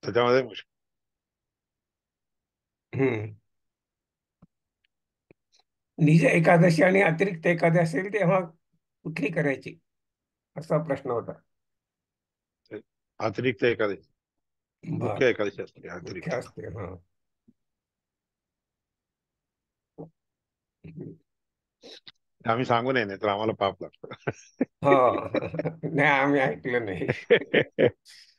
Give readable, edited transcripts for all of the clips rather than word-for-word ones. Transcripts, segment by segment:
त्याच्यामध्ये हम्म. निज एकादशी आणि अतिरिक्त एकादशी असेल तेव्हा कुठली करायची, असा प्रश्न होता. अतिरिक्त एकादशी, बर. मुख्य एकादशी असते मुख्य अतिरिक्त. असते, हा. हम्म. आम्ही सांगू नये, नाही तर आम्हाला पाप लागतं. हा. नाही, आम्ही ऐकलं नाही.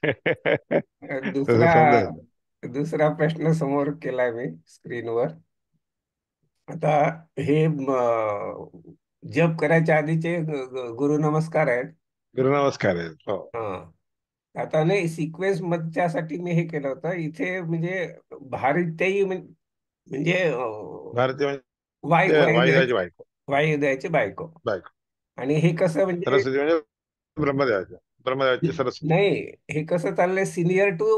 तसं दुसरा समजायचं. दुसरा प्रश्न समोर केलाय मी स्क्रीनवर. आता हे जप करायच्या आधीचे गुरु नमस्कार आहेत. गुरुनमस्कार आहे, हो. हा. आता नाही, सिक्वेन्स मधच्यासाठी मी हे केलं होतं इथे, म्हणजे भारतीय म्हणजे भारतीय म्हणजे वायुदेवाची वायुदेवाची बायको. वायुदेवाची बायको. बायको. आणि हे कसं म्हणजे, सरस्वती म्हणजे ब्रह्मदेवाच्या, ब्रह्मदेवाची सरस्वती. नाही, हे कसं चाललंय, senior to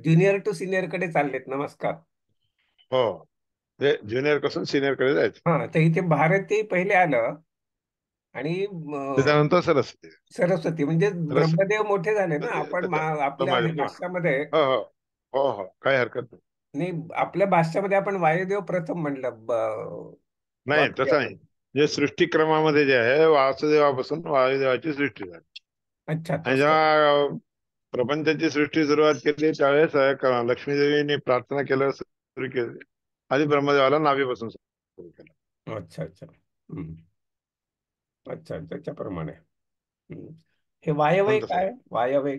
junior to senior कडे चाललेत नमस्कार. हो, ते ज्युनियर पासून सिनियर कडे जायचं. हा, तर इथे भारती पहिले आलं. आणि त्याच्यानंतर सरस्वती. सरस्वती म्हणजे सरस्वती ब्रह्मदेव मोठे झाले ना. आपण त्याच्या आपल्या हे ब्रह्मदेव. भाष्यामध्ये, हो हो. हो हो, काही हरकत नाही. नाही, आपल्या भाष्यामध्ये आपण वायुदेव प्रथम म्हणलं, नाही, तसं नाही. वाक्यामध्ये. जे सृष्टीक्रमामध्ये जे आहे, वासुदेवापासून वायुदेवाची सृष्टी झाली. अच्छा, आणि तसं. जेव्हा प्रपंचाची सृष्टी सुरुवात केली त्यावेळेस लक्ष्मीदेवीने प्रार्थना केल्यावर सुरू केली. आधी ब्रह्मदेवाला नाभीपासून सुरू केलं. अच्छा, अच्छा. हम्म. अच्छा, त्याच्याप्रमाणे. हम्म. हे वायवय म्हणून तसं आहे. काय, वायवय?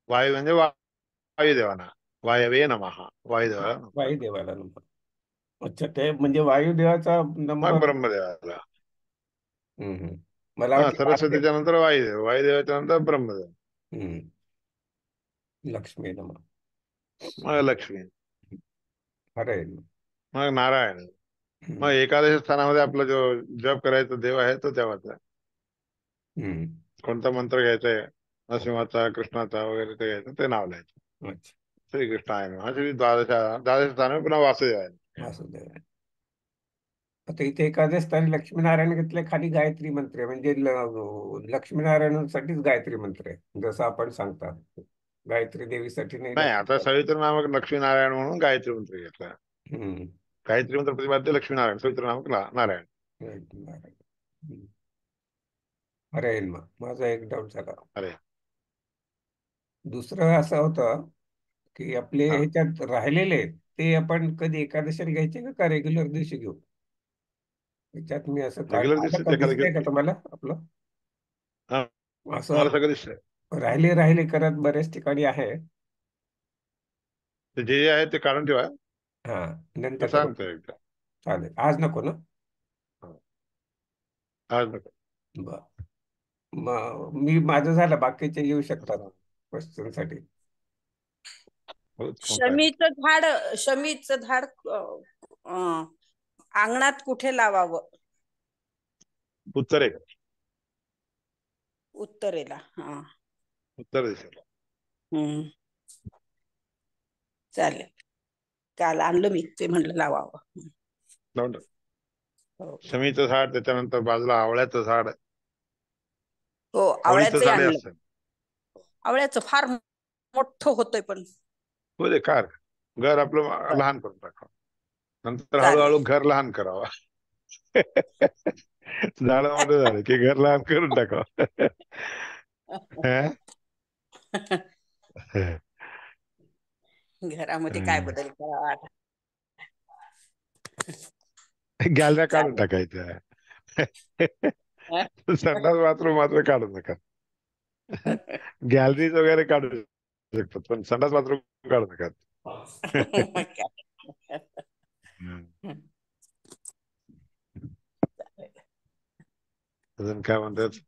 वायू म्हणजे वायुदेवाना. वायवे नमः, वायुदेवाला नमः. वायुदेवाला नमः. अच्छा, ते म्हणजे वायुदेवाचा मग नमः. ब्रह्मदेवाला. मला हा, वाटलं भारतीय. सरस्वतीच्या नंतर वायुदेव, वायुदेवाच्या नंतर ब्रह्मदेव. हम्म. लक्ष्मी नमः. मग लक्ष्मी. अरे. मग नारायण. मग हम्म. एकादशी स्थानामध्ये आपला जो जप करायचा देव आहे तो देवाचा. हम्म. कोणता मंत्र घ्यायचा आहे, नरसिंहाचा, कृष्णाचा वगैरे ते घ्यायचं, ते नाव लिहायचं. अच्छा. श्रीकृष्ण आहे हा, श्री द्वादश. द्वादश स्थान पुन्हा वासुदेव आहे. वासुदेव. आता इथे एकादश स्थानी लक्ष्मीनारायण घेतले, खाली गायत्री मंत्र आहे. म्हणजे लक्ष्मीनारायणासाठीच गायत्री मंत्र आहे, जसं आपण सांगतात. गायत्री देवीसाठी नाही नाही, आता लक्ष्मी. सवित्र नामक लक्ष्मीनारायण म्हणून गायत्री मंत्र घेतला. हम्म. गायत्री मंत्र प्रतिपाद्य लक्ष्मीनारायण, सवित्र नामक नारायण. नारायण. हम्म. अरे, माझा एक डाऊट झाला. अरे. दुसरं असं होतं की आपले हा, ह्याच्यात राहिलेले ते आपण कधी एकादशीला घ्यायचे का रेग्युलर दिवशी घेऊ? त्याच्यात मी असं रेग्युलर आलं दिसते का, ते एखादं दिसतंय का घेतली. तुम्हाला आपलं हा, मला असं सगळं दिसतंय. राहिले राहिले करत बऱ्याच ठिकाणी आहे. ते जे जे आहे ते काढून ठेवा. हा, तर नंतर करू. सांगतो एकदा. चालेल, आज नको ना? हा, आज नको. बर. मग मी माझं झालं, बाकीचे येऊ शकतात असं. क्वेश्चन साठी. हो, मग काय. शमीचं झाड, शमीचं झाड अंगणात कुठे लावावं? उत्तर आहे. उत्तरेला. हा. उत्तर दिसेल. हम्म. चालेल. काल आणलं मी ते, म्हणलं लावावं. लावून टाक. हो. शमीचं झाड, त्याच्यानंतर बाजूला आवळ्याचं झाड. हो, आवळीचं आवळ्याचंही झाडे आणलं. असतं. आवळ्याचं फार मोठं होतंय पण. हो दे, कार घर आपलं लहान करून टाका. नंतर चालेल. हळूहळू घर लहान करावं. झाड मोठं झालं की घर लहान करून टाकावं. हं? घरामध्ये काय हं. बदल करावा आता? गॅलऱ्या काढून चालेल. टाकायच्या. संडास बाथरूम मात्र काढू नका. गॅलरीज वगैरे काढू शकतात, पण संडास बाथरूम काढू नका. मग काय. हं. अजून काय म्हणतात?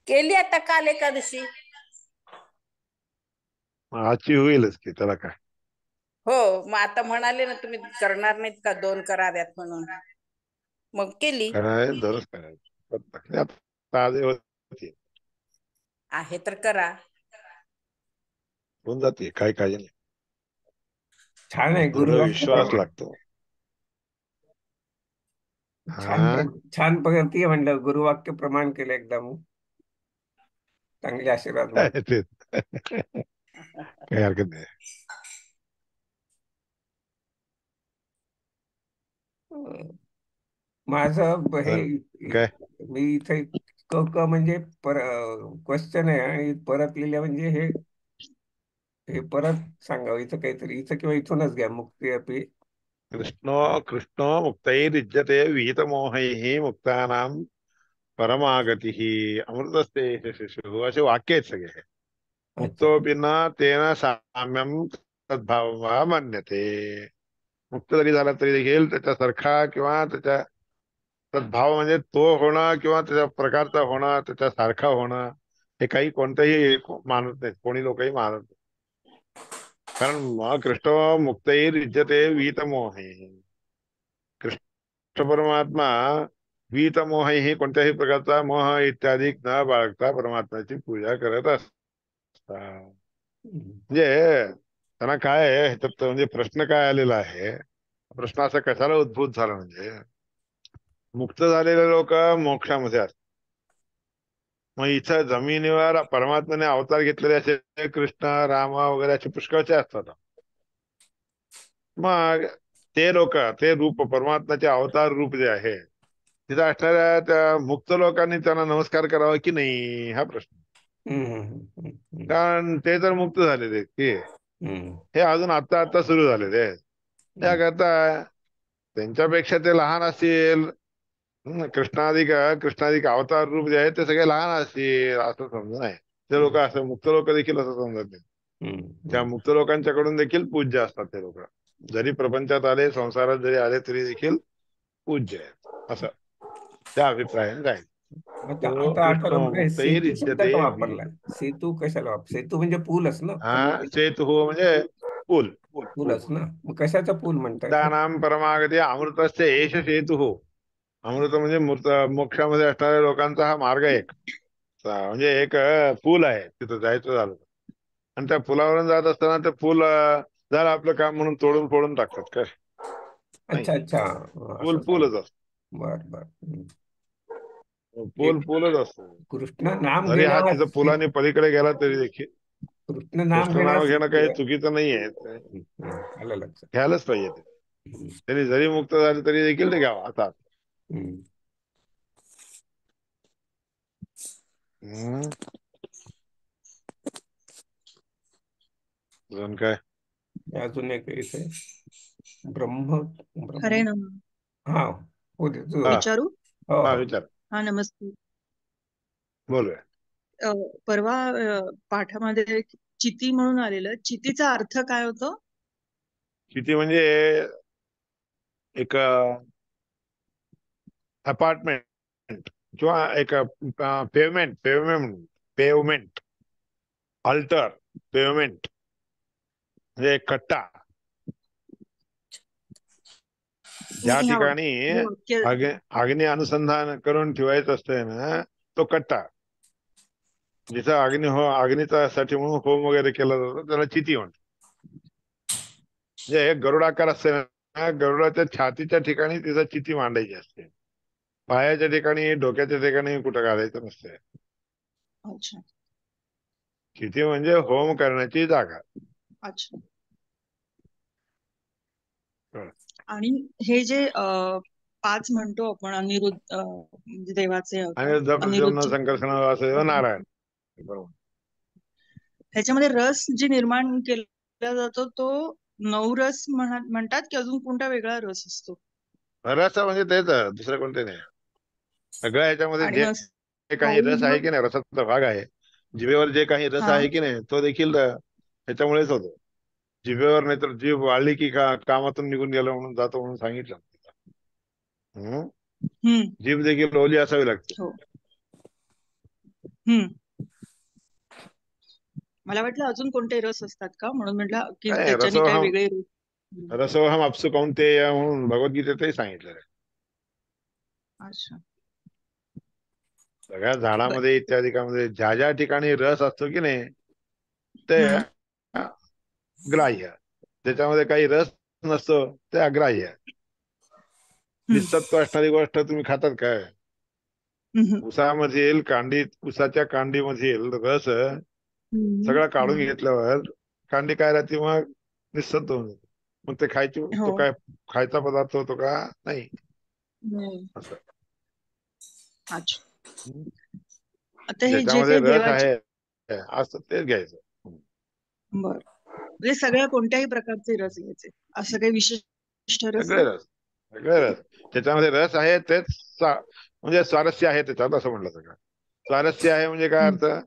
केली आता काल एकादशी. आजची होईलच की, त्याला काय. हो, मग आता म्हणाले ना तुम्ही करणार नाहीत का 2 कराव्यात म्हणून, मग केली. काय दररोज करायचं आता आज होती. आहे तर करा. होऊन जाते, काही काही नाही. छान आहे, दृढ गुरुवाक्य विश्वास प्रमाण. लागतो. छान हा. छान पद्धती म्हणलं, गुरुवाक्य प्रमाण केलं एकदम. चांगले आशीर्वाद काय माग. ते काही हरकत नाही. माझं हे तर काय मी इथे क क म्हणजे क्वेश्चन आहे आणि परत लिहिल्या म्हणजे हे परत सांगावं इथं काहीतरी इथं किंवा इथूनच घ्या मुक्ती अपि. कृष्णो मुक्तैर्युज्यते विहितमोहैः मुक्तानां परमागतिः अमृतस्ते शिशुः असे वाक्य आहेत सगळे. अच्छा. मुक्तोऽपि न तेन साम्यं तद्भावः मन्यते. मुक्त जरी झाला तरी देखील त्याच्यासारखा किंवा त्याच्या तद्भाव म्हणजे तो होणं किंवा त्याच्या प्रकारचा होणं त्याच्यासारखा होणं हे काही कोणतंही मानत नाहीत, कोणी लोकही मानत नाही. कारण कृष्ण मुक्तैर्युज्यते विहितमोहैः. कृष्ण परमात्मा विहितमोह हे कोणत्याही प्रकारचा मोह इत्यादी न बाळगता परमात्म्याची पूजा करत असतात. हम्म. म्हणजे त्यांना काय आहे ह्याच्यात म्हणजे प्रश्न काय आलेला आहे. प्रश्न असा कशाला उद्भूत झाला म्हणजे मुक्त झालेले लोक मोक्षामध्ये असतात. मग इथं जमिनीवर परमात्म्याने अवतार घेतलेले असे कृष्ण राम वगैरे असे पुष्कळचे असतात. मग ते लोक ते रूप परमात्म्याचे अवतार रूप जे आहे तिथं असणाऱ्या त्या मुक्त लोकांनी त्यांना नमस्कार करावा की नाही हा प्रश्न. हम्म. हम्म. हम्म. कारण ते तर मुक्त झालेले आहेत की हम्म. हे अजून आता आता सुरू झालेले आहेत. हम्म. त्याकरता त्यांच्यापेक्षा ते लहान असतील. कृष्णाधिक अवतार रूप जे आहेत ते सगळे लहान असतील असं समजून आहे. ते लोक असं मुक्त लोक देखील असं समजत नाही. हम्म. त्या हम्म. मुक्त लोकांच्याकडून देखील पूज्य असतात ते लोक. जरी प्रपंचात आले संसारात जरी आले तरी देखील पूज्य आहेत असं त्या अभिप्रायाने जाईल. आता तो आता कृष्ण आठवलं मला सेतू शब्द का मुक्तैर्युज्यते वापरलाय. सेतू कशाला सेतू म्हणजे पूलच ना हा कम्युनिकेशन. सेतु म्हणजे पूल पूल पूल. पूलच ना मग कशाचा पूल म्हणतायत हे? मुक्तानाम परमागती अमृतस्य एष सेतु. अमृत म्हणजे मोक्षामध्ये असणाऱ्या लोकांचा हा मार्ग आहे एक. म्हणजे एक पूल आहे तिथं जायचं झालं तर. आणि त्या पुलावरून जात असताना ते पूल झालं आपलं काम म्हणून तोडून फोडून टाकतात काय नाही. अच्छा अच्छा. पूल असं सांग. पूलच असतो. बर बर. हम्म. पूल एक पूलच असतो. कृष्ण नाम जरी हा घेण्यावर तिथं पुलाने पलीकडे गेला तरी देखील कृष्ण नाम कृष्ण घेण्यावर नाव घेणं सेतू काही आहे. चुकीचं नाहीये. ते आलं लक्षात. घ्यायलाच पाहिजे ते. हम्म. त्यांनी जरी मुक्त झाले तरी देखील ते घ्यावं आता. हम्म. हम्म. अजून काय अजून एक इथे ब्रह्म हरे ब्रह्म. नम हा हो दे तू. हा विचारू हो हा हो. विचार हा नमस्ते. बोलूया. अ, परवा पाठामध्ये चिती म्हणून आलेलं चितीचा अर्थ काय होतो? किती म्हणजे एक अपार्टमेंट किंवा एक pavement pavement pavement alter pavement म्हणजे एक कट्टा ज्या नाही ठिकाणी हे वाक्य अग्नी अनुसंधान करून ठेवायचं असतंय ना तो कट्टा. जिथं अग्नीचा साठी म्हणून होम वगैरे केला जातो त्याला चिती म्हणतात. म्हणजे एक गरुडाकार असते ना गरुडाच्या छातीच्या ठिकाणी तिथं चिती मांडायची असते. पायाच्या ठिकाणी डोक्याच्या ठिकाणी कुठं घालायचं नसते. अच्छा चिती म्हणजे होम करण्याची जागा. अच्छा. आणि हे जे पाच म्हणतो आपण अनिरुद्ध म्हणजे देवाचे अवतार आणि प्रद्युम्न अनिरुद्ध संकर्षण वासुदेव नारायण बरोबर. ह्याच्यामध्ये रस जे निर्माण केला जातो तो नवरस म्हणतात की अजून कोणता वेगळा रस असतो? रस म्हणजे तेच दुसरं कोणते नाही. सगळ्या ह्याच्यामध्ये आणि जे मग काही रस आहे मग की नाही रसाचा भाग आहे. जिभेवर जे काही रस हा आहे की नाही तो देखील ह्याच्यामुळेच होतो. जिभेवर नाही तर जीभ वाळली की कामातून निघून गेलं म्हणून जातो म्हणून सांगितलं. हम्म. हम्म जीभ देखील ओली असावी लागते. हो हम्म. मला वाटलं अजून कोणते रस असतात का म्हणून म्हटलं की काय त्याच्याने काय रसोहम वेगळे रस. रसोहम आपसु कौंतेय म्हणून भगवद्गीतेतही सांगितलेलं आहे. अच्छा सगळ्या बर झाडामध्ये इत्यादिकामध्ये ज्या ज्या ठिकाणी रस असतो की नाही ते हम्म ग्राह्य. ज्याच्यामध्ये काही रस नसतो ते अग्राह्य. हम्म निसत्व असणारी गोष्ट तुम्ही खातात काय. हम्म उसामधील उसाच्या कांडीमधील रस सगळं काढून हम्म. घेतल्यावर कांडी काय राहते, मग निස්සंत होऊन जाते. मग ते हो. तो काय खायचा पदार्थ होतो का? नाही. हम्म. असं. अच्छा. हम्म. आता हे जे ज्याच्यामध्ये काही रस देवाचे आहे असं तेच घ्यायचं. बर म्हणजे सगळ्या कोणत्याही प्रकारचे रस घ्यायचे, असं काही विशिष्ट रस सगळे नाही. रस, सगळे रस. त्याच्यामध्ये रस आहे तेच म्हणजे स्वारस्य आहे त्याच्यात, असं म्हणलं सगळं. स्वारस्य आहे म्हणजे काय हम्म. अर्थ?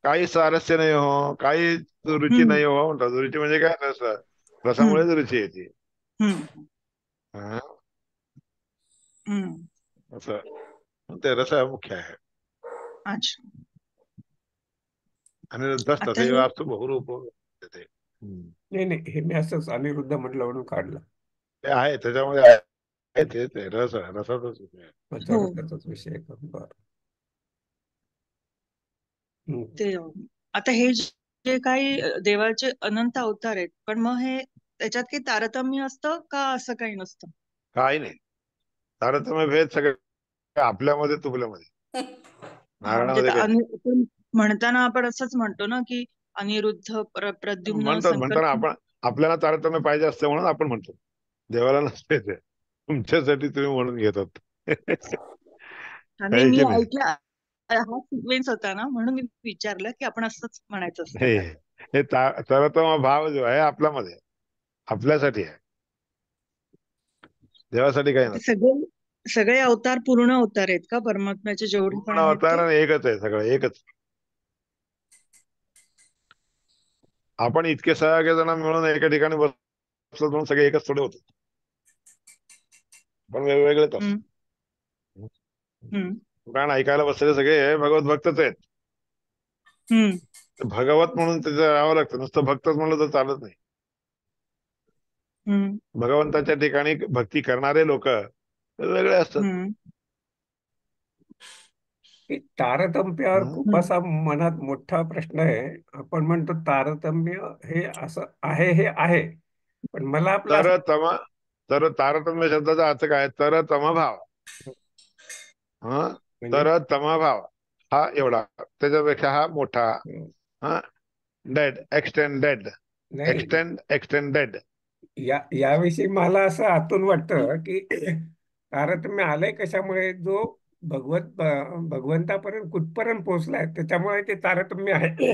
काही स्वारस्य नाही हो, काही रुची हम्म. नाही हो म्हणतात. रुची म्हणजे काय? रस. हम्म. रसामुळेच रुची येते. हम्म. हा, हम्म. असं ते रस मुख्य आहे. अच्छा. आणि रस आता तसंही हे वाचतो बहुरूप ते. नाही नाही, हे मी असंच अनिरुद्ध म्हटलं म्हणून काढलं. ते आहे त्याच्यामध्ये आहे. ते रस आहे, रसातच आहे. अच्छा, हो रसाचाच विषय आहे का? बरं. हम्म. ते आता हे जे काही देवाचे अनंत अवतार आहेत, पण मग हे त्याच्यात काही तारतम्य असतं का असं काही नसतं? काही नाही. तारतम्य भेद सगळे आपल्यामध्ये तुपल्यामध्ये, हा म्हणजे नारायणामध्ये काही नाही. पण म्हणताना आपण असंच म्हणतो ना की अनिरुद्ध प्रद्युम्न म्हणतात म्हणताना संकर्षण. आपण आपल्याला तारतम्य पाहिजे असतं म्हणून आपण म्हणतो. देवाला नसते ते. तुमच्यासाठी तुम्ही म्हणून घेतात. आणि आहे मी की नाही? ऐकला हा सिक्वेन्स होता ना, म्हणून मी विचारलं की आपण असंच म्हणायचं असतं हे का? हे तारतम्य भाव जो आहे आपल्यामध्ये, आपल्यासाठी आहे. देवासाठी काही ते नसतं. सगळे सगळे अवतार पूर्ण अवतार आहेत का परमात्म्याचे, जेवढे पण पूर्ण आहेत अवतार ते? आणि एकच आहे, सगळं एकच. आपण इतके सगळे जण मिळून एका ठिकाणी बसलो म्हणून सगळे एकच थोडे होते. पण वेगवेगळेच असतो. हम्म. हम्म. कारण ऐकायला बसलेले सगळे भगवत भक्तच आहेत. हम्म. भगवत म्हणून त्याचं राहावं लागतं. नुसतं भक्तच म्हणलं तर चालत नाही. हम्म. भगवंताच्या ठिकाणी भक्ती करणारे लोक वेगळे असतात. हम्म. हे तारतम्यावर हं? खूप हम्म. असा मनात मोठा प्रश्न आहे. आपण म्हणतो तारतम्य हे असं आहे, हे आहे, पण मला आपलं असं तर तम तर तारतम्य शब्दाचा अर्थ काय? तर तम भाव. हा, म्हणजे तर तम भाव हा एवढा, त्याच्यापेक्षा हा मोठा. हा, डेड एक्सटेंडेड, नाही, एक्सटेंडेड. याविषयी मला असं आतून वाटतं की तारतम्य आलंय कशामुळे? जो भगवंतापर्यंत कुठपर्यंत पोहोचलाय त्याच्यामुळे ते तारतम्य आहे.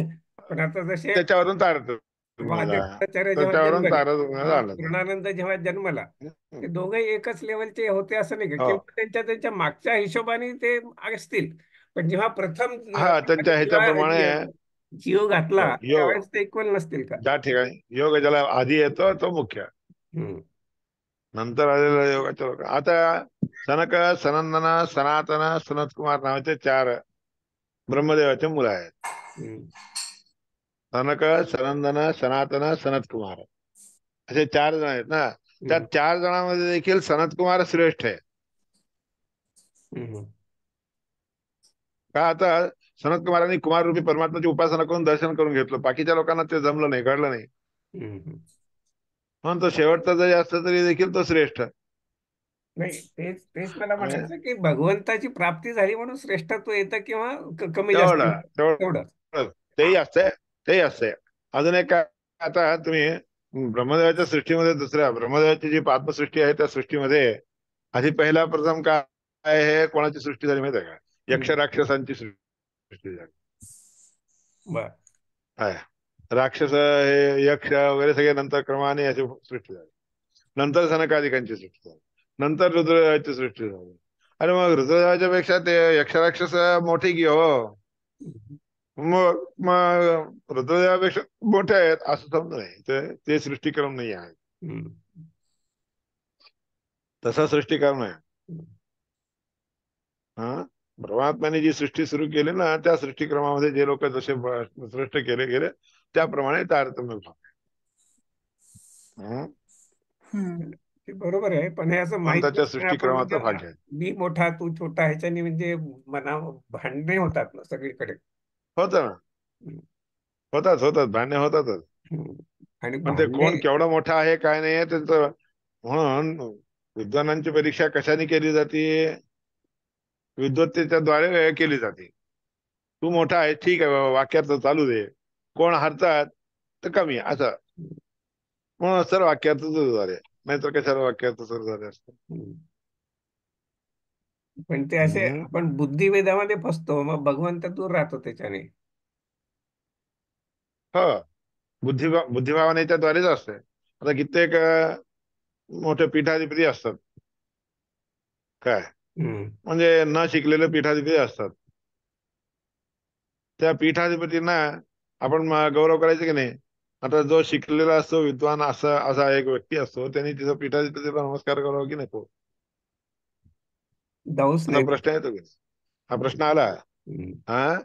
पण आता जसे त्याच्यावरून तारतम्य झाला. वादित्राचार्य जेव्हा त्याच्यावरून जन्मले तारतम्य किंवा झालं. पूर्णानंद जेव्हा जन्मला, ते दोघंही एकच लेवलचे होते असं नाही का? हो, किंवा त्यांच्या त्यांच्या मागच्या हिशोबाने ते असतील, पण जेव्हा प्रथम हा, त्यांच्या ह्याच्याप्रमाणे. जीव हो, घातला योग, त्यावेळेस ते इक्वल नसतील का? ज्या ठिकाणी योग ज्याला आधी येतो तो मुख्य, हम्म. नंतर आलेला योगाच्या लोक. आता सनक, सनंदन, सनातन, सनत कुमार नावाचे 4 ब्रह्मदेवाचे मुलं आहेत. हम्म. सनक, सनंदन, सनातन, सनत कुमार असे 4 जण आहेत ना. त्या हम्म. 4 जणांमध्ये देखील सनत कुमार श्रेष्ठ आहे. हम्म. का? आता सनत कुमारांनी कुमार रूपी परमात्म्याची उपासना करून दर्शन करून घेतलं. बाकीच्या लोकांना ते जमलं नाही, घडलं नाही. हम्म. म्हणून तो शेवटचा जरी असला तरी देखील तो श्रेष्ठ. नाही, तेच तेच मला म्हणजे म्हणायचं की भगवंताची प्राप्ती झाली म्हणून श्रेष्ठत्व येतं किंवा कमी जास्त तेवढं होतं. तेवढं तेवढंच. तेही असतंय, तेही असतंय. अजून एक काय, आता तुम्ही ब्रह्मदेवाच्या सृष्टीमध्ये, दुसऱ्या ब्रह्मदेवाची जी आत्मसृष्टी आहे त्या सृष्टीमध्ये आधी पहिला प्रथम काय आहे, कोणाची सृष्टी झाली माहिती आहे का? यक्ष हम्म. राक्षसांची सृष्टी झाली बर. आहे. राक्षस हे यक्ष वगैरे सगळे नंतर क्रमाने अशी सृष्टी झाली. नंतर सनकादिकांची सृष्टी झाली. नंतर रुद्रदेवाची सृष्टी झाली. अरे मग रुद्रदेवाच्या पेक्षा ते यक्ष राक्षस मोठी की हो. मग रुद्रदेवापेक्षा मोठे आहेत असं समज नाही. ते सृष्टीक्रम नाही आहे. हम्म. तसा सृष्टीक्रम आहे. हा, परमात्म्याने जी सृष्टी सुरू केली ना, त्या सृष्टीक्रमामध्ये जे लोक जसे सृष्ट केले गेले त्याप्रमाणे तारतम्य भाव. हं? हम्म. ते बरोबर आहे, पण हे असं माहीत भगवंताच्या नसताना आपण म्हणजे सृष्टीक्रमाचा भाग आहे. मी मोठा तू छोटा ह्याच्याने म्हणजे मना भांडणे होतात ना सगळीकडे. होत ना, हम्म. होतात भांडणे होतातच. हम्म. आणि पण ते भांडणे. कोण केवढा मोठा आहे काय नाही त्यांचं. म्हणून विद्वानांची परीक्षा कशाने केली जाते? विद्वत्तेच्या द्वारे केली जाते. तू मोठा आहे ठीक आहे बाबा, वाक्यार्थ चालू दे. कोण हरतात तर कमी असं, म्हणून सर्व वाक्यार्थ सुरू झाले, नाहीतर कशाला वाक्यार्थ सुरू झाले असते. हम्म. पण ते असे हम्म. आपण बुद्धिभेदामध्ये फसतो, मग भगवंत दूर राहतो त्याच्याने. हो, बुद्धिभावनेच्या द्वारेच असते. आता कित्येक मोठे पीठाधिपती असतात, काय हम्म. म्हणजे न शिकलेले पीठाधिपती असतात. त्या पीठाधिपतींना आपण गौरव करायचे की नाही. आता जो शिकलेला असतो, विद्वान असा असा एक व्यक्ती असतो, त्यांनी तिचा पीठाधिपतीला नमस्कार करावा की नको, जाऊच असा नाही प्रश्न तिथे. येतो की नाही? हा प्रश्न आला. हम्म. हा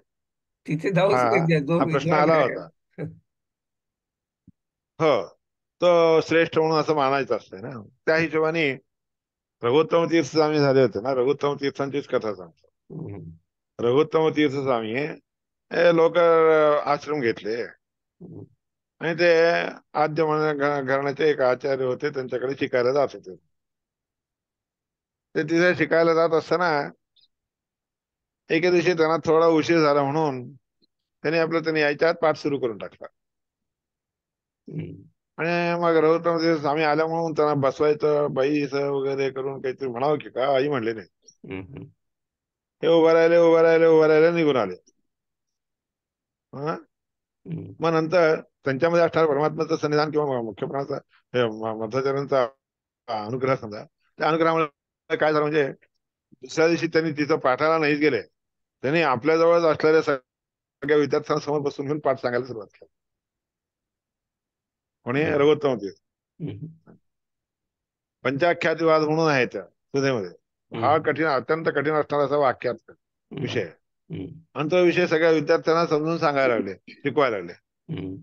तिथे हा जाऊच नाही द्या, जो हा प्रश्न विद्वान आला आहे. होता. हो, तो श्रेष्ठ म्हणून असं मानायचं असतंय ना. त्या हिशोबाने रघुत्तम तीर्थ स्वामी झाले होते ना, रघुत्तम तीर्थांचीच कथा सांगतो. हम्म. रघुत्तम तीर्थ स्वामी हे लोक आश्रम घेतले, हम्म. आणि ते आद्य घराण्याचे एक आचार्य होते, त्यांच्याकडे शिकायला जात होते. ते तिथे शिकायला जात असताना एके दिवशी त्यांना थोडा उशीर झाला, म्हणून त्यांनी यायच्या आत पाठ सुरू करून टाकला. हम्म. आणि मग रघुत्तम तीर्थ स्वामी आल्यामुळे त्यांना बसवायचं बाईचं वगैरे करून काहीतरी म्हणावं की का, आई म्हणले नाही. हम्म. हे उभं राहिले उभं राहिले उभं राहिले, निघून आले. हा, हम्म. मग नंतर त्यांच्यामध्ये असणारा परमात्म्याचं सन्निधान किंवा मुख्य प्राणाचा मध्वाचार्यांचा अनुग्रह समजा, त्या अनुग्रहामुळे काय झालं म्हणजे दुसऱ्या दिवशी त्यांनी तिथं पाठाला नाहीच गेले. त्यांनी आपल्याजवळ असलेल्या सगळ्या विद्यार्थ्यांसमोर बसून घेऊन पाठ सांगायला सुरुवात केली. कोणी? हम्म. रघुत्तम तीर्थ. हम्म. पंचाख्यातिवाद म्हणून आहे त्या सुधेमध्ये. हा हम्म. कठीण, अत्यंत कठीण असणारा असा वाक्यार्थ हम्म. विषय, हम्म. आणि तो विषय सगळ्या विद्यार्थ्यांना समजून सांगायला लागले, शिकवायला लागले. हम्म.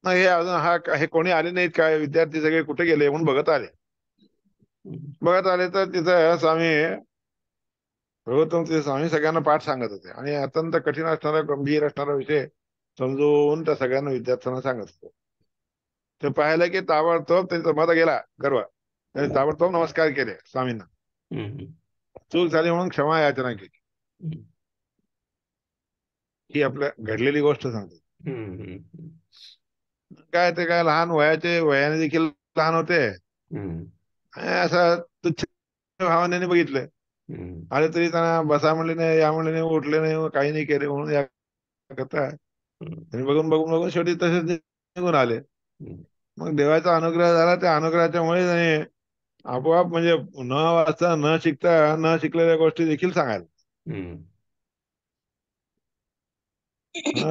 मग हे अजून हे कोणी आले नाहीत काय, विद्यार्थी सगळे कुठे गेले म्हणून बघत आले. हम्म. बघत आले तर तिथं स्वामी रघुत्तम तीर्थ स्वामी सगळ्यांना पाठ सांगत होते, आणि अत्यंत कठीण असणारा गंभीर असणारा विषय समजून त्या सगळ्यांना विद्यार्थ्यांना सांगत होते. ते पाहिलं की ताबडतोब त्यांचा मध्ये गेला गर्व, त्यांनी ताबडतोब नमस्कार केले स्वामींना. हम्म. चूक झाली म्हणून क्षमा याचना केली. हम्म. ही आपल्या घडलेली गोष्ट सांगते. हम्म. काय ते काय लहान वयाने देखील लहान होते, हम्म. आणि असं तुच्छ भावनेने बघितलं. हम्म. आले तरी त्यांना बसा म्हणले नाही, या म्हणले नाही, उठले नाही, काही नाही केले, म्हणून या करता हम्म. त्यांनी बघून बघून बघून शेवटी तसेच निघून आले. हम्म. मग देवाचा अनुग्रह झाला, त्या अनुग्रहाच्यामुळे त्याने आपोआप म्हणजे न वाचता न शिकता न शिकलेल्या गोष्टी देखील सांगायला. हम्म.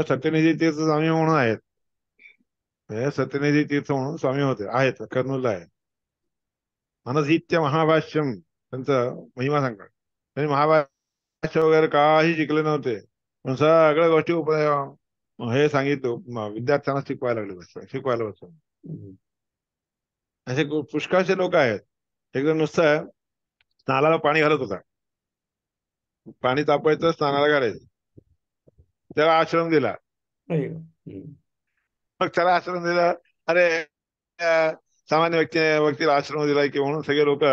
सत्यनिधी तीर्थ स्वामी म्हणून आहेत, हे सत्यनिधी तीर्थ म्हणून स्वामी होते, आहेत, कर्नूलला आहे. मनसित्य महाभाष्यम त्यांचं महिमा सांगतात. त्यांनी महाभाष्य वगैरे काही शिकले नव्हते, पण सगळ्या गोष्टी हे सांगितलं, विद्यार्थ्यांना शिकवायला बसलो. हम्म. असे पुष्कळचे लोक आहेत. एकदम नुसतं स्नानाला पाणी घालत होता, पाणी तापवायचं, स्नानाला घालायचं, त्याला आश्रम दिला. अय्यो. हम्म. मग त्याला आश्रम दिला, अरे सामान्य व्यक्तीला आश्रम दिलाय की, म्हणून सगळे लोक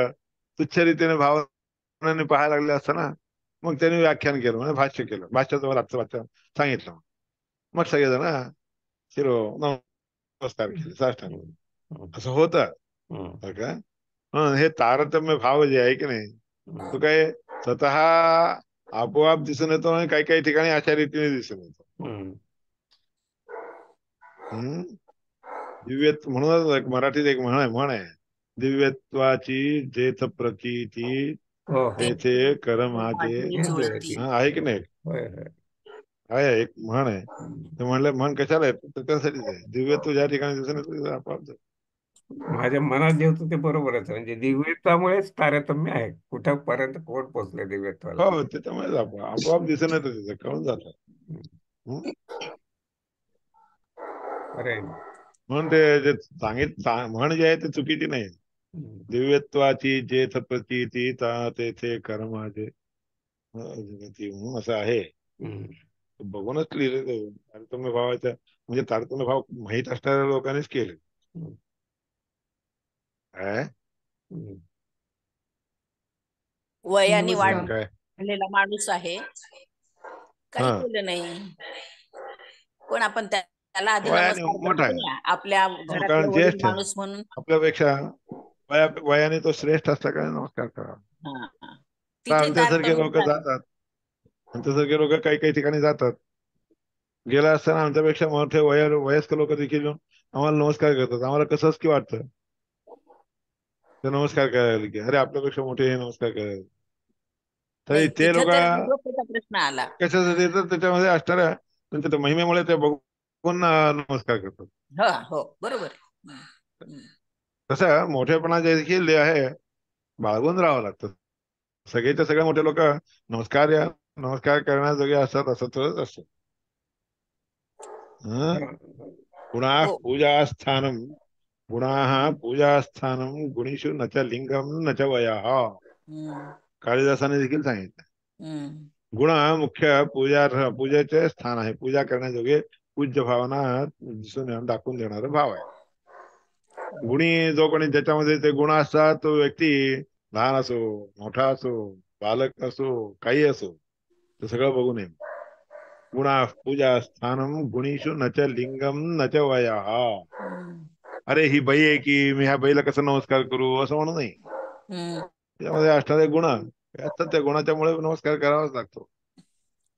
तुच्छ रीतीने भावनाने पाहायला लागले असताना मग त्यांनी व्याख्यान केलं, म्हणजे भाष्य केलं, भाष्याचं आजचं वाचन सांगितलं. मग सगळेजण शिरो नमस्कार केले, साष्टांग. हम्म. असं होतं हम्म. बरं का. म्हणून हे तारतम्य भाव जे आहे की नाही, हम्म. तो काय स्वतः आपोआप दिसून येतो, आणि काही काही ठिकाणी अशा रीतीने दिसून येतो. हम्म. हम्म. म्हणूनच मराठीत एक म्हण आहे, दिव्यत्वाची जेथ प्रतीती हो हो. तेथे कर माझे. माझी हे जुळती. जुळती. हा, आहे की नाही? होय होय. आहे एक म्हण आहे. हम्म. ते म्हणलं म्हण कशाला आहे, तर त्यासाठीच आहे. दिव्यत्व ज्या ठिकाणी दिसून येतं तिथं आपोआप जातं. माझ्या मनात जे होतं ते बरोबरच आहे. म्हणजे दिव्यत्वामुळेच तारतम्य आहे, कुठपर्यंत कोण पोहोचले दिव्यत्वाला. हो, त्याच्यामुळे आपोआप दिसून येतं, तिथं कळून जातं. हम्म. अरे. म्हणून ते जे म्हण जे आहे ते चुकीची नाही. हम्म. दिव्यत्वाची जेथ प्रतीती तेथे कर माझे. म्हणून असं आहे, हम्म. बघूनच लिहिलेलं तारतम्य भावाच्या, म्हणजे तारतम्य भाव माहीत असणाऱ्या लोकांनीच केले. हम्म. काय हम्म. वयाने नमस्कार. काय वाढलेला माणूस आहे, काही हा केलं नाही, पण आपण त्याला आधी वयाने नमस्कार मोठा करतो आहे. ना, आपल्या हो, घरातलं कारण वडील ज्येष्ठ आहे माणूस म्हणून. आपल्यापेक्षा, वयाने तो श्रेष्ठ असता का नमस्कार करा. हा, तर तिथे आमच्यासारखे तारतम्य लोक झालं. जातात, आमच्यासारखे लोक काही काही ठिकाणी जातात. गेला असताना आमच्यापेक्षा मोठे वयस्क लोक देखील येऊन आम्हाला नमस्कार करतात. आम्हाला कसंच की वाटतं ते नमस्कार करायला, की अरे आपल्यापेक्षा मोठे हे नमस्कार करायला. तरी नाही, ते तिथं लोक तर डोक्याचा प्रश्न आला. कशासाठी येतात, त्याच्यामध्ये असणाऱ्या त्यांच्या त्या महिमेमुळे ते बघून नमस्कार करतात. हो हो, बरोबर आहे. हम्म, हम्म. तसं मोठेपणा जे देखील जे आहे बाळगून राहावं लागतं. सगळेच्या सगळे मोठे लोक नमस्कार करण्याजोगे असतात असं थोडंच असतं. हं? हा. गुणाः हो. पूजास्थानं, गुणाः पूजास्थानं गुणीषु न च लिंगम न च वयः. हम्म, काळिदासाने देखील सांगितलं. हम्म, गुण मुख्य पूजेचे स्थान आहे. पूजा करण्याजोगे पूज्य भावना दिसून दाखवून देणारा भाव आहे. गुणी जो कोणी ज्याच्यामध्ये ते गुण असतात तो व्यक्ती लहान असो, मोठा असो, बालक असो, काही असो, ते सगळं बघू नये. गुणा पूजा स्थानम गुणीषु न च लिंगम न च वयः. हम्म, अरे ही बाई आहे की मी ह्या बाईला कसं नमस्कार करू असं म्हणू नये. हम्म. त्यामध्ये असणारे गुण असतात, त्या गुणाच्यामुळे नमस्कार करावाच लागतो.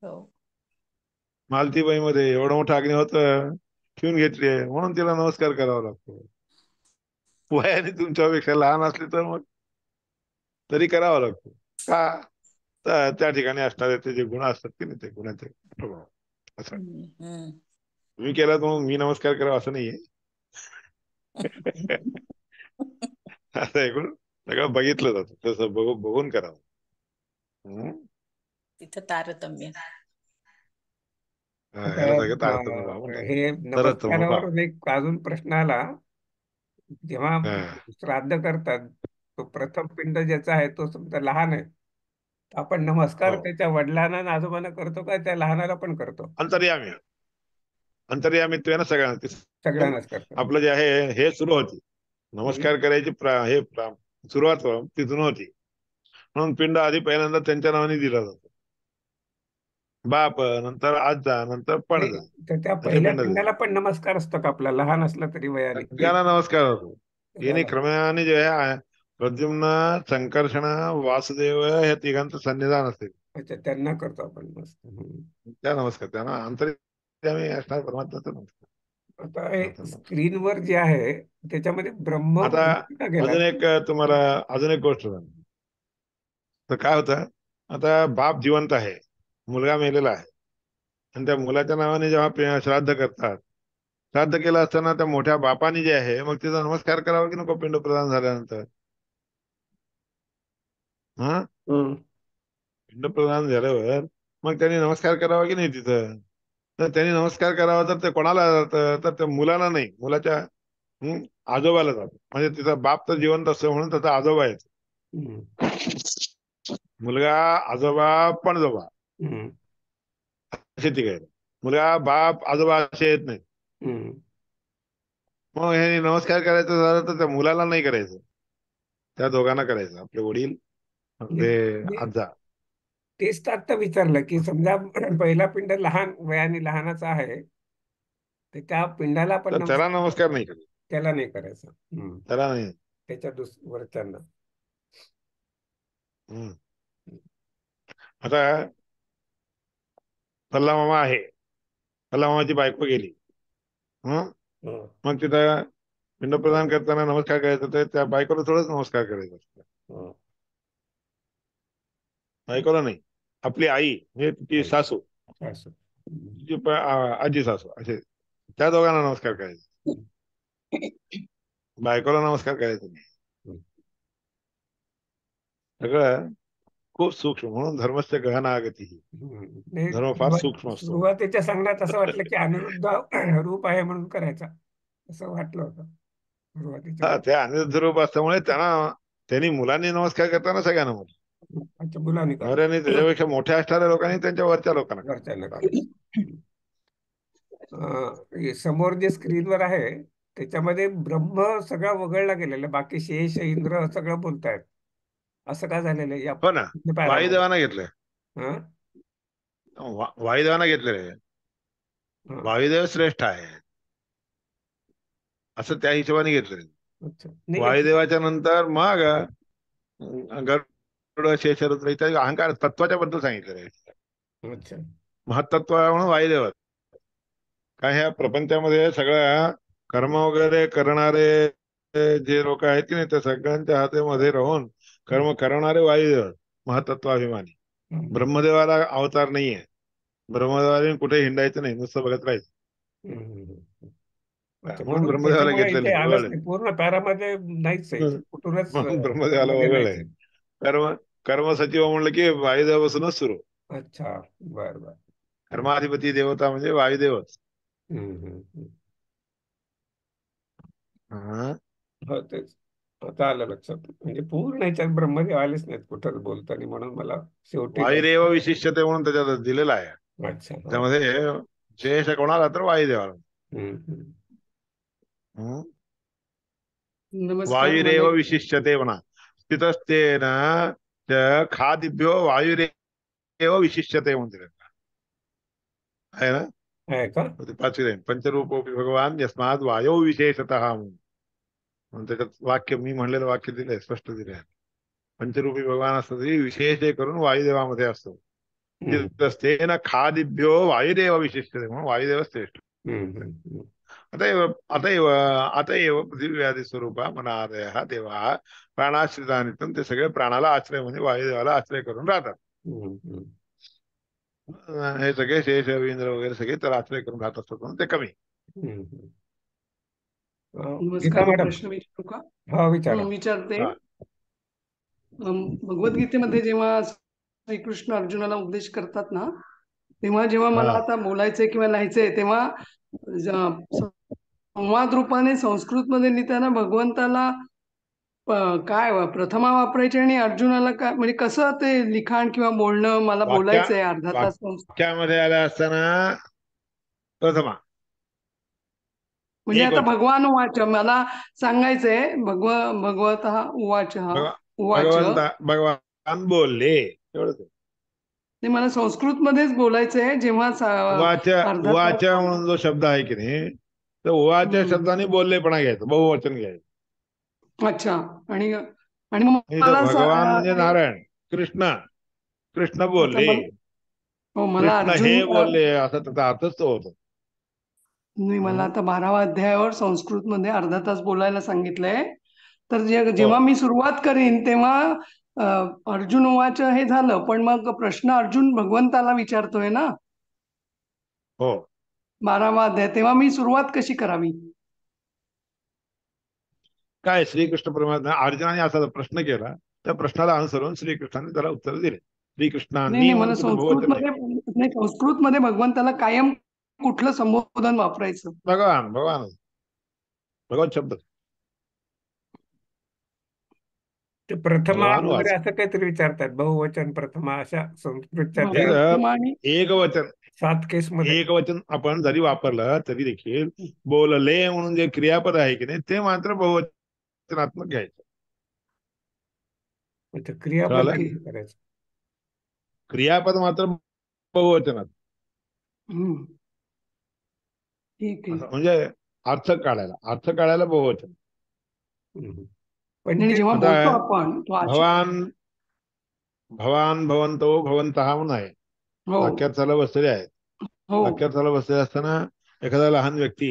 हो. मालतीबाईमध्ये एवढं मोठं अग्निहोत्र ठेवून घेतली म्हणून तिला नमस्कार करावा लागतो. वयाने तुमच्यापेक्षा लहान असली तर मग तरी करावा लागतो. का? तर त्या ठिकाणी असणारे ते जे गुण असतात की नाही, ते गुणाचे प्रभाव असं. हम्म, हम्म. तुम्ही केला तर मग मी नमस्कार करावा असं नाहीये. असं ऐकून सगळं बघितलं जातं, तसं बघून करावं. हं? तिथं तारतम्य. आता ह्याला सगळं तारतम्य भाव म्हणतात. हे तरतम भाव. नमस्कारावर एक अजून प्रश्न आला. जेव्हा हा. श्राद्ध करतात, तो प्रथम पिंड ज्याचा आहे तो समजा लहान आहे, तर आपण नमस्कार हो. त्याच्या वडिलांना आणि आजोबांना करतो का त्या लहानाला पण करतो? अंतर्यामी, अंतर्यामित्वेनं सगळ्यांना. सगळ्यांनाच करतो. आपलं जे आहे हे सुरू होती हम्म. नमस्कार करायची सुरुवात तिथून होती. म्हणून पिंड आधी पहिल्यांदा त्यांच्या नावाने दिला जातो. बाप, नंतर आजा, नंतर नाही, पणजा, तर त्या असे पहिल्या पिंड दिले. पिंडाला पण नमस्कार असतो का आपला, लहान असला तरी वयाने? त्यांना नमस्कार होतो. येणे त्याला- क्रमाने जे आहे प्रद्युम्न, संकर्षण, वासुदेव या तिघांचं सन्निधान असते. अच्छा, त्यांना करतो आपण मस्त. त्या नमस्कार त्यांना अंतर्यामी असणार परमात्माचा नमस्कार. आता हे आता स्क्रीनवर जे आहे त्याच्यामध्ये ब्रह्म आता का गेला? अजून एक तुम्हाला अजून एक गोष्ट सांगतो. तर काय होतं, आता बाप जिवंत आहे, मुलगा मेलेला आहे, आणि त्या मुलाच्या नावाने जेव्हा श्राद्ध करतात, श्राद्ध केलं असताना त्या मोठ्या बापाने जे आहे मग तिचा नमस्कार करावा की नको पिंड प्रदान झाल्यानंतर? हा, हम्म. पिंड प्रदान झाल्यावर मग त्यांनी नमस्कार करावा की नाही तिथं? तर त्यांनी नमस्कार करावा तर ते कोणाला जातं, तर त्या मुलाला नाही, मुलाच्या आजोबाला जातं. म्हणजे तिचा बाप तर जिवंत असतो म्हणून त्याचा आजोबा येतो. हम्म. मुलगा, आजोबा, पणजोबा हम्म. असे तिघे आहेत. मुलगा, बाप, आजोबा असे येत नाही. हम्म. मग हे नमस्कार करायचं झालं तर त्या मुलाला नाही करायचं, त्या दोघांना करायचं, आपले वडील, आपले म्हणजे आजा. तेच तर आता विचारलं की समजा पहिला पिंड लहान वयाने लहानाचा आहे, तर त्या पिंडाला आपण तर त्याला नमस्कार नाही करायचं, त्याला नाही करायचं. त्याला नाही. त्याच्या वरच्यांना. हम्म. आता पल्ला मामा आहे, पल्ला मामाची बायको गेली. हं? हम्म. मग तिथं पिंड प्रदान करताना नमस्कार करायचा, तर त्या बायकोला थोडंच नमस्कार करायचा असतो. हम्म. बायकोला नाही, आपली आई म्हणजे तिची सासू, असं. हम्म. तिची आजी सासू, असे त्या दोघांना नमस्कार करायचा. बायकोला नमस्कार करायचा नाही. सगळं खूप सूक्ष्म, म्हणून धर्मस्य गहना आगती. नाही, धर्म फार सूक्ष्म असतो. सुरुवातीच्या सांगण्यात असं वाटलं की अनिरुद्ध रूप आहे म्हणून करायचा, असं वाटलं होतं सुरुवातीच्या. हा, ते अनिरुद्ध रूप असल्यामुळे त्यांनी मुलांनी नमस्कार करताना सगळ्यांना म्हटलं. अच्छा, मुलांनी नवऱ्याने करायचं, त्याच्यापेक्षा मोठ्या असणाऱ्या लोकांनी त्यांच्या वरच्या लोकांना घरच्यांना करायचं. करायचं. हे समोर जे स्क्रीनवर आहे त्याच्यामध्ये ब्रह्म सगळं वगळला गेलेलं, बाकी शेष इंद्र सगळं बोलतायत. असं का झालेलं आहे या हो ना, पॅरामध्ये? वायुदेवानं घेतलंय. हा. वायुदेवानं घेतलेलं आहे. हा. वायुदेव श्रेष्ठ आहे असं त्या हिशोबाने घेतलेलं आहे. अच्छा, नाही नाही. वायुदेवाच्या नंतर मग गरुड, शेषरुद्र इत्यादी अहंकार तत्वाच्या बद्दल सांगितलेलं आहे. अच्छा. महत्त्व म्हणून वायुदेव. काय ह्या प्रपंचामध्ये सगळ्या कर्म वगैरे करणारे जे लोक आहेत की नाही, त्या सगळ्यांच्या हातामध्ये राहून कर्म करणारे वायुदेव महतत्वाभिमानी. हम्म. ब्रह्मदेवाला अवतार नाहीये. ब्रह्मदेवाने कुठे हिंडायचं नाही, नुसतं बघत राहायचं. हम्म. अच्छा, म्हणून म्हणून ब्रह्मदेवाला त्याच्यामुळे घेतलेलं इथे आहे, आलंच वगळलंय. नाही, पूर्ण पॅरामध्ये नाहीच आहे इथे. कुठूनच म्हणून ब्रह्मदेवाला मध्ये नाहीच वगळलंय. आहे. कर्म कर्मसचिव म्हणलं की वायुदेवापासूनच सुरू. अच्छा, बर बर. कर्माधिपती देवता म्हणजे वायुदेवच. हम्म. हा. हो, तेच आता आलं लक्षात. म्हणजे पूर्ण ह्याच्यात ब्रह्मदेव आलेच नाहीत कुठंच बोलताना, म्हणून मला शेवटी वायुरेव विशिष्यते म्हणून त्याच्यात दिलेलं आहे. अच्छा. हा. त्यामध्ये शेष कोणाला तर वायुदेवाला. हम्म. हं? नमस्कार वायुरेव मला विशिष्यते म्हणा. स्थितस्तेन च खादिभ्यो वायुरेव विशिष्यते म्हणते आहे ना. आहे का? ते पाचवी लाईन. पंचरूपोपी भगवान यस्मात वायौ विशेषतः म्हणून त्याच्यात वाक्य मी म्हणलेलं वाक्य दिलंय, स्पष्ट दिलंय. पंचरूपी भगवान असतो तरी विशेष हे करून वायुदेवामध्ये असतो. स्थितस्तेन खादिभ्यो वायुदेव विशिष्यते म्हणून वायुदेव श्रेष्ठ. हम्म. अतएव अतएव अतएव पृथ्वीव्याधी स्वरूपा मनादय देवा प्राणाश्रिता नित्यम. ते सगळे प्राणाला आश्रय म्हणजे वायुदेवाला आश्रय करून राहतात. हम्म. हे सगळे शेष इंद्र वगैरे सगळे त्याला आश्रय करून राहत असतात म्हणून ते कमी. हम्म. गीता नमस्कार, मी मॅडम. प्रश्न विचारू का? हा, विचारा. विचारते. हा. भगवद्गीतेमध्ये जेव्हा श्रीकृष्ण अर्जुनाला उपदेश करतात ना, तेव्हा जेव्हा मला हा. आता बोलायचंय किंवा लिहायचंय तेव्हा संवाद रूपाने संस्कृत मध्ये लिहिताना भगवंताला काय प्रथमा वापरायचे आणि अर्जुनाला काय, म्हणजे कसं ते लिखाण किंवा बोलणं मला वाक्या बोलायचंय अर्धा तास वाक्यामध्ये आलं असताना प्रथमा म्हणजे एक आता वचन. भगवान उवाच मला सांगायचंय भगवत उवाच उवाच भगवान बोलले एवढंच. ते मला संस्कृत मध्येच बोलायचंय जेव्हा उवाच अर्धा तास उवाच म्हणून जो शब्द आहे की नाही, तर उवाच शब्दाने बोललेपणा घ्यायचं, बहुवचन घ्यायचं. अच्छा. आणि आणि मग इथं मला भगवान म्हणजे नारायण कृष्ण. कृष्ण आता बोलले, मला कृष्ण अर्जुन हे बोलले, असा त्याचा अर्थच तो होतो. मला आता 12व्या अध्यायावर संस्कृत मध्ये अर्धा तास बोलायला सांगितलंय. तर हो जेव्हा मी सुरुवात करीन तेव्हा अर्जुन उवाच हे झालं, पण मग प्रश्न अर्जुन भगवंताला विचारतोय ना हो. 12वा अध्याय, तेव्हा मी सुरुवात कशी करावी? काय श्रीकृष्ण परमात्मा अर्जुनाने असा प्रश्न केला, त्या प्रश्नाला अनुसरून श्रीकृष्णाने त्याला उत्तर दिले. नाही श्रीकृष्णांनी नाही, म्हणून मला कुठे बहुवचन नाही. संस्कृत मध्ये भगवंताला कायम कुठलं संबोधन वापरायचं? भगवान भगवान भगवत शब्द. ते प्रथमा भगवान वाच. वगैरे असं काहीतरी विचारतात, बहुवचन प्रथमा अशा संस्कृतच्या त्या प्रथमा आणि एक वचन 7 केस मध्ये. एक वचन आपण जरी वापरलं तरी देखील बोलले म्हणून जे क्रियापद आहे की नाही, ते मात्र बहुवचनात्मक घ्यायचं. अच्छा, क्रियापद कळलं? नाही करायचं. क्रियापद मात्र बहुवचनात. ठीक आहे. म्हणजे अर्थ काढायला बहुवचन. पण आणि ते जेव्हा आता बोलतो आपण तो भवान भवान भवंतो भवंतः म्हणून आहे, हो वाक्यात चालू बसलेले आहेत. हो वाक्यात चालू बसलेले असताना एखादा लहान व्यक्ती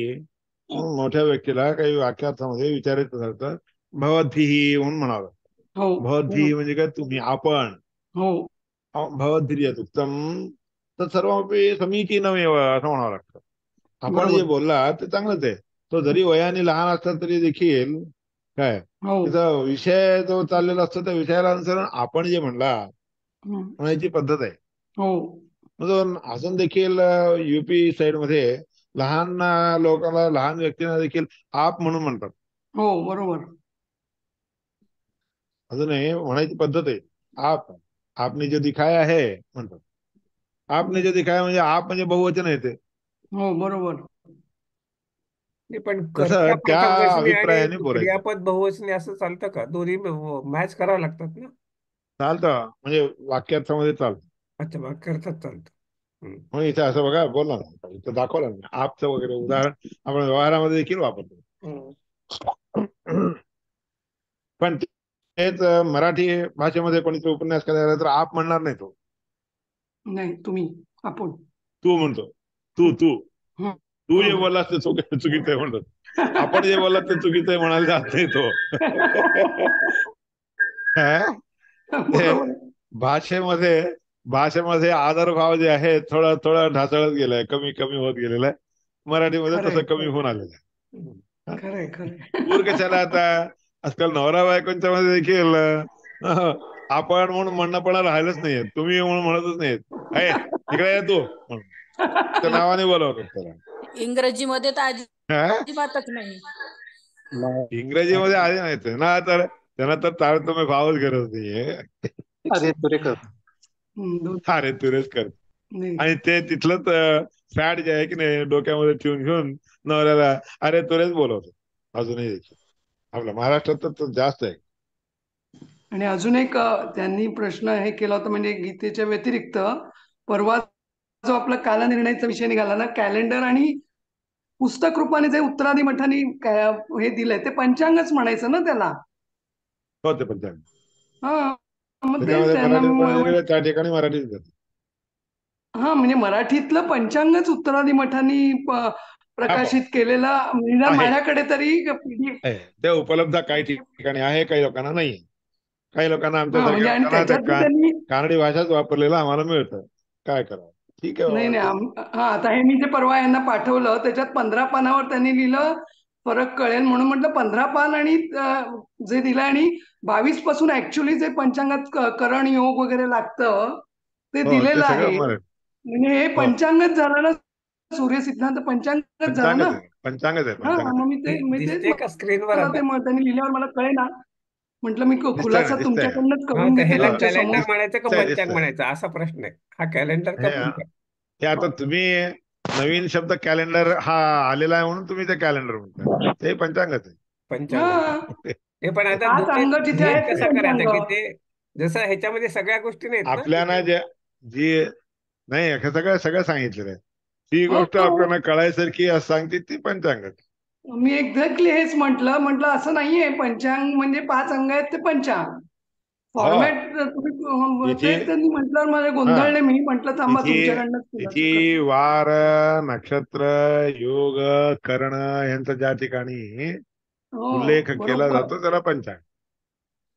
मोठ्या व्यक्तीला काही वाक्यार्थामध्ये विचारायचं झालं तर भवद्भिः म्हणून म्हणावं. हो भवद्भिः म्हणजे काय, तुम्ही आपण. हो भवद्भिर्यत उत्तम तर सर्वपि समीचीनमेव असं म्हणावं लागतं. आपण जे बरोबर. बोलला ते चांगलंच आहे. तो जरी वयाने लहान असला तरी देखील काय हो तिचा विषय जो चाललेला असतो त्या विषयाला अनुसरून आपण जे म्हणला म्हणायची पद्धत आहे. हो म्हणून अजून देखील युपी साइड मध्ये लहान लोकांना, लहान व्यक्तींना देखील आप म्हणून म्हणतात. हो बरोबर. अजूनही म्हणायची पद्धत आहे. आप आपने जो दिखाया है म्हणतात. आपने जो दिखाया म्हणजे आप म्हणजे बहुवचन येते. हो बरोबर. पण कर्ता तसं त्या प्रथमवचनी आणि अभिप्रायाने बोलायचं. क्रियापद बहुवचनी असं चालतं का? दोन्ही मॅच करावं लागतात ना? चालतं म्हणजे वाक्यार्थामध्ये चालतं. अच्छा, वाक्यार्थात चालतं. म्हणून इथे असं बघा बोलला ना, इथं दाखवलं ना आपचं वगैरे उदाहरण आपण व्यवहारामध्ये देखील वापरतो. पण तेच मराठी भाषेमध्ये कोणीतरी उपन्यास करायला तर आप म्हणणार नाही, तो नाही तुम्ही आपण तू म्हणतो. तू तू हं. तू जे बोललास ते चुकीचं आहे म्हणतो. आपण जे बोललात ते चुकीचं आहे म्हणायला जात नाही तो. हा? ते बरोबर आहे. भाषेमध्ये भाषेमध्ये आदरभाव जे आहे थोडं थोडं ढासळत गेलाय, कमी कमी होत गेलेलं आहे. मराठीमध्ये खरंय तसं कमी होऊन आलेलं आहे. खरंय पूर खरंय. कशाला आता आजकाल नवरा बायकोंच्या मध्ये देखील आपण म्हणून म्हणणंपणा राहिलंच नाहीये, तुम्ही म्हणून म्हणतच नाहीत. अय इकडे ये तू म्हणून त्या नावाने बोलवतात त्याला. इंग्रजीमध्ये तर हा? अजिबातच नाही. इंग्रजीमध्ये आले नाहीत ना, तर त्यांना तर तारतम्य भावच गरज नाहीये. अरे तुरे कर. अरे तुरेच कर. नाही आणि ते तिथलंच फॅट जे आहे की नाही डोक्यामध्ये ठेवून घेऊन नवऱ्याला अरे तुरेच बोलवतो अजूनही देखील. आपल्या महाराष्ट्रात तर जास्त आहे. आणि अजून एक त्यांनी प्रश्न हे केला होता, म्हणजे गीतेच्या व्यतिरिक्त परवा जो आपला कालनिर्णयाचा विषय निघाला ना, कॅलेंडर आणि पुस्तक रूपाने जे उत्तरादी मठाने हे दिलंय ते पंचांगच म्हणायचं ना त्याला. हो ते पंचांग. हा मग तेच त्याच्यामध्ये त्यांना मराठीत पण दिलेलं, त्या ठिकाणी मराठीच देतात. हा म्हणजे मराठीतलं पंचांगच उत्तरादी मठांनी प्रकाशित केलेला निदान आहे. माझ्याकडे तरी PDF. आहे. ते उपलब्ध काही ठिकाणी आहे, काही लोकांना नाही. काही लोकांना हा आमच्यासारख्या म्हणजे आणि लोकांना त्याच्यात त्या त्यांनी कानडी भाषाच वापरलेलं आम्हाला मिळतं. काय करावं, ठीक आहे नाही बाबा. नाही हा आता हे मी जे परवा यांना पाठवलं त्याच्यात 15 पानावर त्यांनी लिहिलं फरक कळेल म्हणून म्हटलं 15 पान आणि जे दिलं आणि 22 पासून ऍक्च्युली जे पंचांगात करण योग वगैरे लागतं ते हो ते दिलेलं सगळं आहे. मराठी. म्हणजे हे हो पंचांगच झालं ना, सूर्य सिद्धांत पंचांगच झालं ना. पंचांगच आहे, पंचांगच आहे, हा पंचांगच मग आहे. मी तेच दिसते का स्क्रीनवर मला आता? ते त्यांनी लिहिल्यावर मला कळे ना, म्हटलं मी दिसतंय ना, खुलासा दिसतंय ना. तुमच्याकडनंच हा करून तर घेते ह्याला हो, तुमच्या समोर. कॅलेंडर म्हणायचं का दिसतंय पंचांग दिसतंय. म्हणायचं असा प्रश्न आहे. हा कॅलेंडर का हे पंचांग? हे आता तुम्ही नवीन शब्द कॅलेंडर हा आलेला आहे म्हणून तुम्ही ते कॅलेंडर म्हणता, ते पंचांगच आहे. पंचांग. हा हे पण आता 5 अंग जिथे भेद आहेत ते कसा पंचांग. करायचा की ते जसं ह्याच्यामध्ये सगळ्या गोष्टी नाहीत ना. आपल्याला जी नाही हे सगळं सगळं सांगितलेलं आहे. ती गोष्ट हो आपल्याला कळायसारखी असं सांगते ती पंचांगच. मी एक्झॅक्टली हेच म्हटलं असं नाहीये पंचांग म्हणजे 5 अंग आहेत ते पंचांग. हो फॉर्मॅट तुम्ही तिथी. ते त्यांनी म्हटल्यावर मला हा गोंधळले. मी म्हटलं थांबा तिथी तुमच्याकडनंच खुलासा तिथी करते. वार नक्षत्र योग कर्ण यांचा ज्या ठिकाणी हो उल्लेख केला बरोबर. जातो त्याला पंचांग.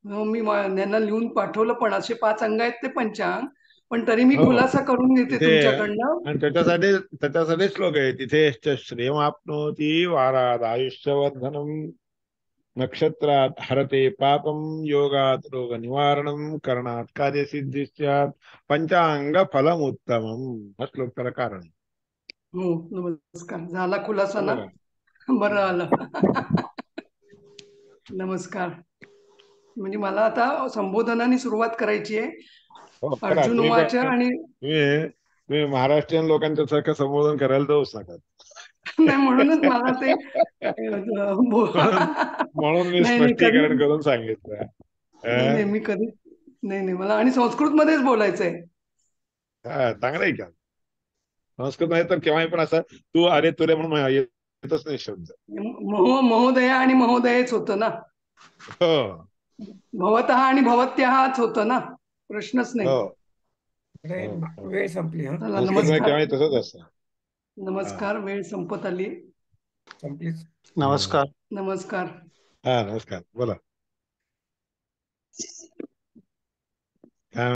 हो, मी त्यांना लिहून पाठवलं पण असे 5 अंग आहेत ते पंचांग. पण तरी मी हो खुलासा करून घेते तिथे तुमच्याकडनं. आणि त्याच्यासाठी श्लोक आहे तिथे श्रेयमाप्नोति वारात आयुष्यवर्धनम नक्षत्रात हरते पापम योगात रोग निवारणम करणात कार्यसिद्धिश्चात पंचांग फलम उत्तमम. हा श्लोक त्याला कारण आहे. हो नमस्कार. झाला खुलासा ना? बघा. बरं आलं. नमस्कार. म्हणजे मला आता संबोधनाने सुरुवात करायची आहे. हो करा अर्जुन तुम्ही उवाच पण. आणि तुम्ही महाराष्ट्रीयन लोकांच्या सारखं संबोधन करायला जाऊच नका. नाही म्हणूनच मला ते म्हणून मी नाही नाही कधी स्पष्टीकरण करून सांगितलं. नाही नाही मी कधी नाही नाही मला आणि संस्कृत मध्येच बोलायचंय. चांगलं आहे का? संस्कृत नाही तर केव्हाही पण असं तू अरे तुरे म्हणून येतच नाही शब्द. महोदया आणि महोदयच होतं ना. हो भवतः आणि भवत्याच होतं ना, प्रश्नच नाही. हो अरे, हो. वेळ संपली. हा चला संस्कृत मध्ये नमस्कार. केव्हाही तसंच असतं. नमस्कार. वेळ संपत आली. संपलीच. नमस्कार. नमस्कार. हा नमस्कार बोला.